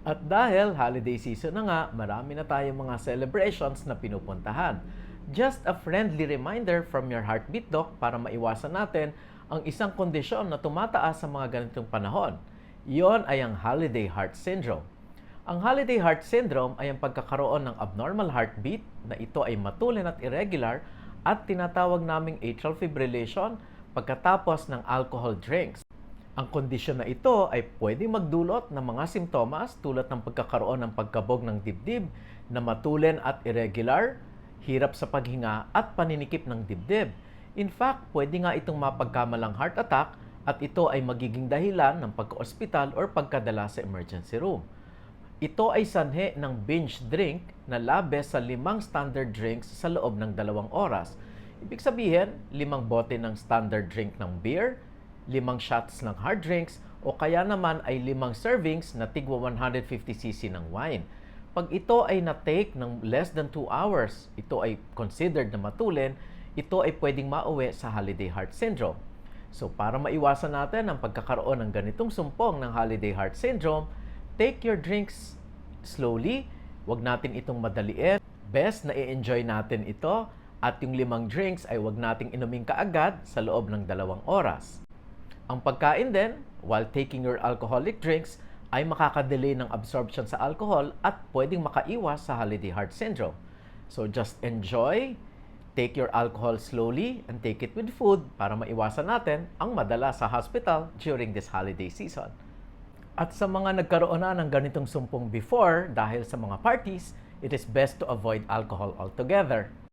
At dahil holiday season na nga, marami na tayong mga celebrations na pinupuntahan. Just a friendly reminder from your Heartbeat Doc para maiwasan natin ang isang kondisyon na tumataas sa mga ganitong panahon. Iyon ay ang Holiday Heart Syndrome. Ang Holiday Heart Syndrome ay ang pagkakaroon ng abnormal heartbeat na ito ay matulin at irregular at tinatawag naming atrial fibrillation pagkatapos ng alcohol drinks. Ang kondisyon na ito ay pwedeng magdulot ng mga simptomas tulad ng pagkakaroon ng pagkabog ng dibdib na matulin at irregular, hirap sa paghinga at paninikip ng dibdib. In fact, pwede nga itong mapagkamalang heart attack at ito ay magiging dahilan ng pagka-ospital or pagkadala sa emergency room. Ito ay sanhi ng binge drink na labes sa 5 standard drinks sa loob ng 2 oras. Ibig sabihin, 5 bote ng standard drink ng beer, 5 shots ng hard drinks, o kaya naman ay 5 servings na tigwa 150cc ng wine. Pag ito ay na-take ng less than 2 hours, ito ay considered na matulin, ito ay pwedeng mauwi sa Holiday Heart Syndrome. So para maiwasan natin ang pagkakaroon ng ganitong sumpong ng Holiday Heart Syndrome, take your drinks slowly, wag natin itong madaliin. Best na i-enjoy natin ito at yung 5 drinks ay wag nating inumin kaagad sa loob ng 2 oras. Ang pagkain din, while taking your alcoholic drinks, ay makakadelay ng absorption sa alcohol at pwedeng makaiwas sa Holiday Heart Syndrome. So just enjoy, take your alcohol slowly, and take it with food para maiwasan natin ang madala sa hospital during this holiday season. At sa mga nagkaroon na ng ganitong sumpong before dahil sa mga parties, it is best to avoid alcohol altogether.